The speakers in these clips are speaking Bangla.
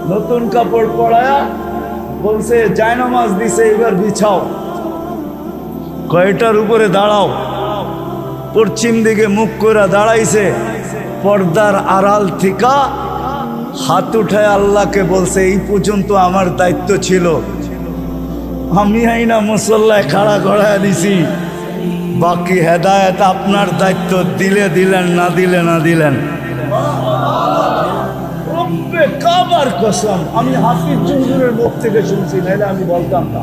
নতুন কাপড় পরায়া বলছে জায়নামাজ দিছে, এবার বিছাও। কয়টার উপরে দাঁড়াও, পশ্চিম দিকে মুখ করে দাঁড়াইছে। পর্দার আড়াল থেকে হাত উঠায় আল্লাহকে বলছে, এই পর্যন্ত আমার দায়িত্ব ছিল, আমি আইনা মুসল্লায় খাড়া করায় দিছি, বাকি হেদায়েত আপনার দায়িত্ব, দিলে দিলেন, না দিলে না দিলেন। রব্বে কাবার কসম, আমি হাফিজ হুজুরের মুখ থেকে শুনছি, নাইলে আমি বলতাম না।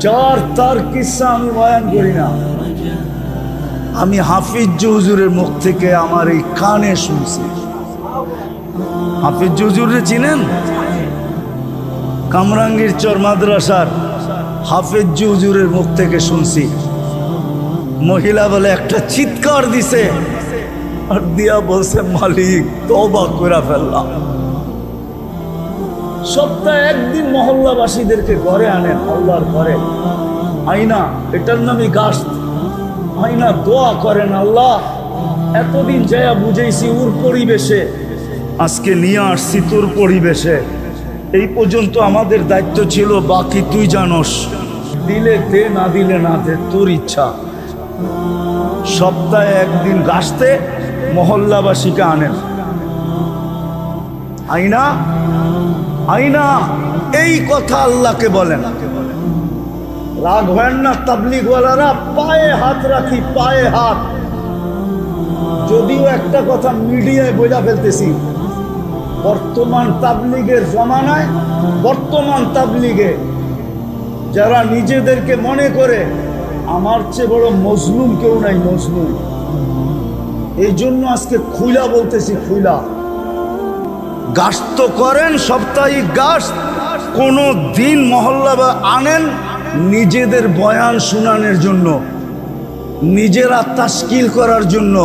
চার তার কিসসা আমি বয়ান করি না, আমি হাফিজ হুজুরের মুখ থেকে আমার এই কানে শুনছি। হাফিজ হুজুরে চিনেন? কামরাঙ্গীর চর মাদ্রাসার হাফিজ হুজুরের মুখ থেকে শুনছি। মহিলা বলে একটা চিৎকার দিছে আর দিয়া বলছে, মালিক তওবা করে ফেললাম। সপ্তাহে একদিন মহল্লাবাসীদেরকে ঘরে আনেন, আল্লাহর ঘরে আইনা, এটার নামই গাছ। আইনা দোয়া করেন, আল্লাহ এতদিন যায়া বুঝাইছি ওর পরিবেশে, আজকে নিয়ে আসছি তোর পরিবেশে। এই পর্যন্ত আমাদের দায়িত্ব ছিল, বাকি তুই জানোস, দিলে দে, না দিলে না দে, তোর ইচ্ছা। সপ্তাহে একদিন গাছতে মহল্লাবাসীকে আনেন, আইনা আইনা এই কথা আল্লাহকে বলেন। রাগ হয় না তাবলিগওয়ালারা, পায়ে হাত রাখি, পায়ে হাত। যদিও একটা কথা মিডিয়ায় বোঝা ফেলতেছি, বর্তমান তাবলিগের জমানায়, বর্তমান তাবলিগে যারা নিজেদেরকে মনে করে আমার চেয়ে বড় মজলুম কেউ নাই, মজলুম। এই জন্য আজকে খুইলা বলতেছি, খুইলা গাছ তো করেন, সাপ্তাহিক গাছ কোনো দিন মহল্লা বা আনেন নিজেদের বয়ান শুনানোর জন্য, নিজেরা তাশকিল করার জন্য,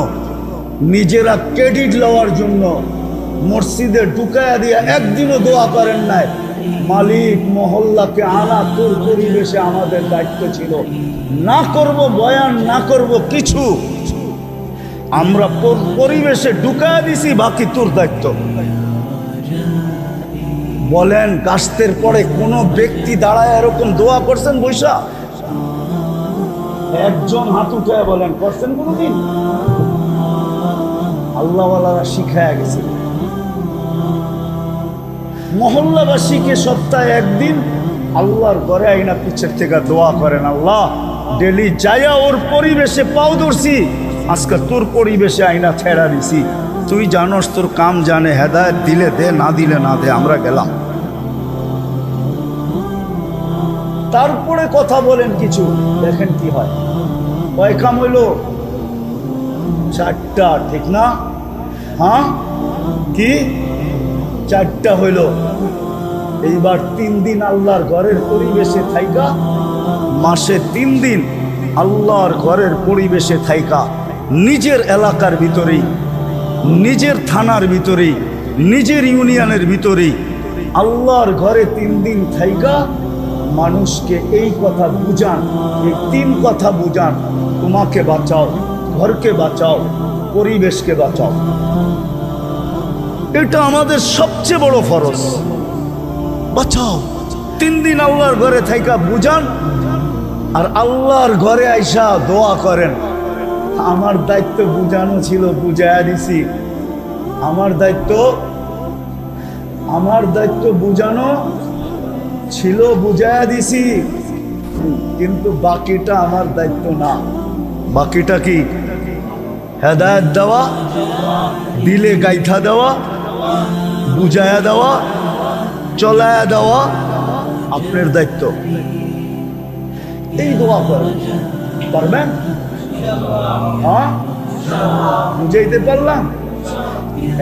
নিজেরা ক্রেডিট লওয়ার জন্য। মসজিদে ঢুকায়া দিয়া একদিনও দোয়া করেন নাই, মালিক মহল্লাকে আনা তোর পরিবেশে আমাদের দায়িত্ব ছিল, না করব বয়ান, না করব কিছু, আমরা পরিবেশে ঢুকায়া দিছি, বাকি তোর দায়িত্ব। বলেন কাস্তের পরে কোন ব্যক্তি দাঁড়ায় এরকম দোয়া করছেন বৈশা? একজন হাত উঠায় বলেন করছেন কোনদিন? আল্লাহওয়ালারা শিখায়া গেছে। মহল্লাবাসীকে সপ্তাহে একদিন আল্লাহর ঘরে আইনা পিছের থেকে দোয়া করেন, আল্লাহ ডেলি যাইয়া ওর পরিবেশে পাও ধরছি, আজকে তোর পরিবেশে আইনা ছেড়া দিছি, তুই জানোস, তোর কাম জানে, হেদায়েত দিলে দে, না দিলে না দে, আমরা গেলাম। তারপরে কথা বলেন কিছু, দেখেন কি হয়। কয় কাম হইল? 4টা, ঠিক না? হ্যাঁ, কি 4টা হইল। এইবার 3 দিন আল্লাহর ঘরের পরিবেশে থাইকা, মাসে 3 দিন আল্লাহর ঘরের পরিবেশে থাইকা, নিজের এলাকার ভিতরেই, নিজের থানার ভিতরেই, নিজের ইউনিয়নের ভিতরেই আল্লাহর ঘরে 3 দিন থাইকা মানুষকে এই কথা বুঝান, এই 3 কথা বুঝান, তোমাকে বাঁচাও, ঘরকে বাঁচাও, পরিবেশকে বাঁচাও। এটা আমাদের সবচেয়ে বড় ফরজ। বাঁচাও, 3 দিন আল্লাহর ঘরে থাইকা বুঝান, আর আল্লাহর ঘরে আইসা দোয়া করেন। আমার দায়িত্ব বুঝানো ছিল, বুঝাইয়া দিছি। আমার দায়িত্ব বুঝানো ছিল, বুঝাইয়া দিছি, কিন্তু বাকিটা আমার দায়িত্ব না। বাকিটা কি? হেদায়েত দেওয়া, দিলে গাইথা দেওয়া, বুঝাইয়া দেওয়া, চলায়া দেওয়া আপনার দায়িত্ব। এই দোয়া করেন, পারবেন? হ্যাঁ, বুঝাইতে পারলাম?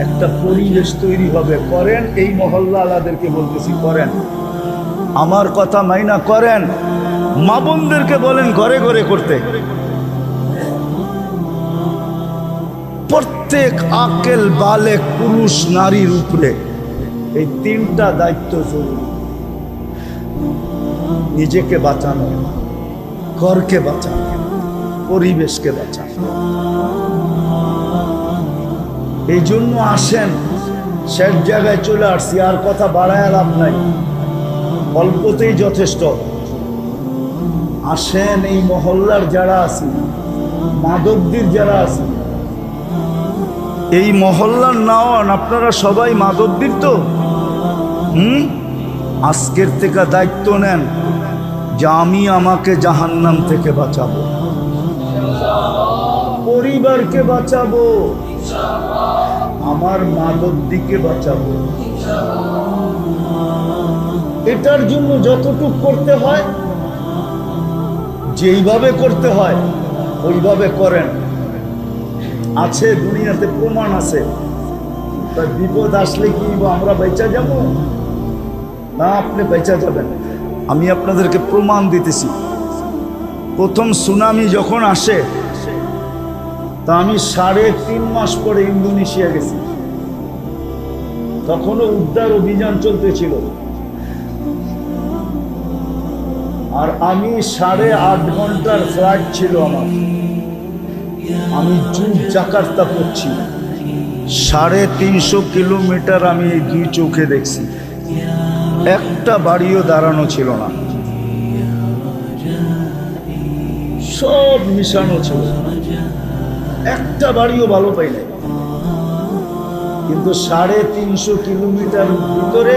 একটা পরিবেশ তৈরি হবে, করেন। এই মহল্লা আলাদেরকে বলতেছি, করেন, আমার কথা মাইনা করেন। মা বোনদেরকে বলেন ঘরে ঘরে করতে। প্রত্যেক আকেল বালেক পুরুষ নারীর উপরে এই 3টা দায়িত্ব জরুরি। নিজেকে বাঁচানো, ঘরকে বাঁচানো, পরিবেশকে বাঁচানো। এই জন্য আসেন শেষ জায়গায় চলে আসছি, আর কথা বাড়ায় লাভ নাই, অল্পতেই যথেষ্ট। আসেন এই মহল্লার যারা আছি, মাধবদীর যারা আছি, এই মহল্লার নাওয়ান আপনারা সবাই মাধবদীর তো। আজকের থেকে দায়িত্ব নেন যে আমি আমাকে জাহান্নাম থেকে বাঁচাবো, পরিবারকে বাঁচাবো, আমার মাধবদীকে বাঁচাবো। এটার জন্য যতটুকু করতে হয়, যেইভাবে করতে হয় ওইভাবে করেন। আছে দুনিয়াতে প্রমাণ আছে। তাই বিপদ আসলে কি আমরা বেঁচে যাব? না, আপনি বেঁচে যাবেন। আমি আপনাদেরকে প্রমাণ দিতেছি। প্রথম সুনামি যখন আসে, তা আমি 3.5 মাস পরে ইন্দোনেশিয়া গেছি। তখনও উদ্ধার অভিযান চলতেছিল। আর আমি 8.5 ঘন্টার ফ্লাইট ছিল আমার। আমি জাকার্তা পড়ছি, 350 কিলোমিটার আমি এই 2 চোখে দেখছি। একটা বাড়িও দাঁড়ানো ছিল না, সব মিশানো ছিল। একটা বাড়িও ভালো পাই নাই। কিন্তু 350 কিলোমিটার ভিতরে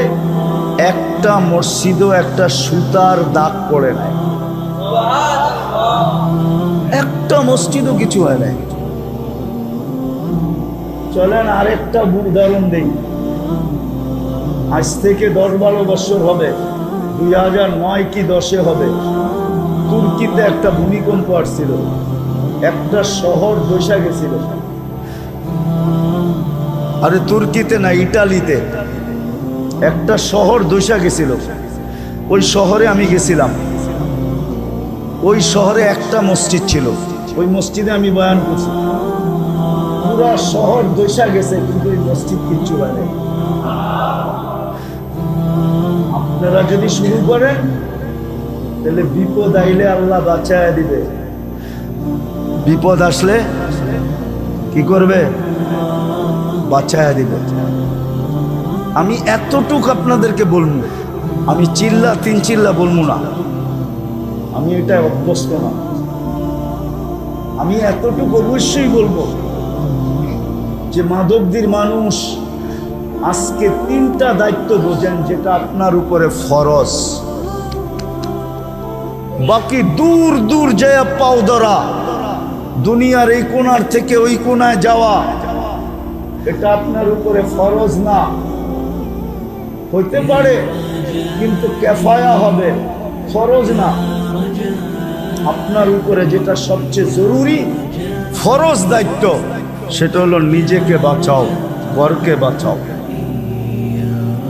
একটা মসজিদও একটা সুতার দাগ পড়ে নাই, একটা মসজিদও কিছু হয় নাই। চলেন আরেকটা উদাহরণ দেই। আজ থেকে 10-12 বছর হবে, 2009 কি 10-এ হবে। তুর্কিতে একটা ভূমিকম্প আসছিল, একটা শহর ধসে গেছিল। আরে তুর্কিতে না, ইটালিতে একটা শহর ধসে গেছিল। ওই শহরে আমি গেছিলাম। ওই শহরে একটা মসজিদ ছিল, ওই মসজিদে আমি বয়ান করছি। পুরা শহর ধসে গেছে, কিন্তু ওই মসজিদ কিচ্ছু হয় নাই। আপনারা যদি শুরু করেন, তাহলে বিপদ আইলে আল্লাহ বাঁচায় দিবে। বিপদ আসলে কি করবে? বাঁচায় দিবে। আমি এতটুকু আপনাদেরকে বলবো, আমি 3 চিল্লা বলবো না, আমি এটা অভ্যস্ত না। আমি এতটুকু অবশ্যই বলবো যে মাধবদীর মানুষ আজকে 3টা দায়িত্ব বোঝেন, যেটা আপনার উপরে ফরজ। বাকি দূর দূর যায় পাও ধরা, দুনিয়ার এই কোণার থেকে ওই কোণায় যাওয়া, এটা আপনার উপরে ফরজ না। হইতে পারে, কিন্তু কেফায়া হবে, ফরজ না। আপনার উপরে যেটা সবচেয়ে জরুরি ফরজ দায়িত্ব, সেটা হলো নিজেকে বাঁচাও, ঘরকে বাঁচাও,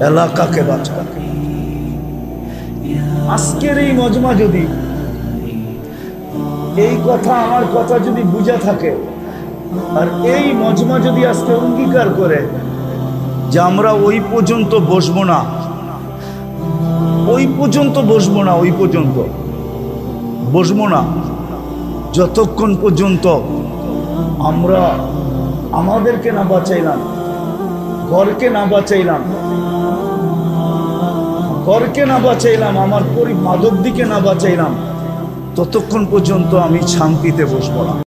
এলাকাকে বাঁচাও। আজকের এই মজমা যদি এই কথা, আমার কথা যদি বুঝা থাকে, আর এই মজমা যদি আজকে অঙ্গীকার করে যে আমরা ওই পর্যন্ত বসবো না, ওই পর্যন্ত বসবো না, ওই পর্যন্ত বসবো না, যতক্ষণ পর্যন্ত আমরা আমাদেরকে না বাঁচাইলাম, ঘরকে না বাঁচাইলাম, ঘরকে না বাঁচাইলাম, আমার মাধবদীকে না বাঁচাইলাম, ততক্ষণ পর্যন্ত আমি শান্তিতে বসবো না।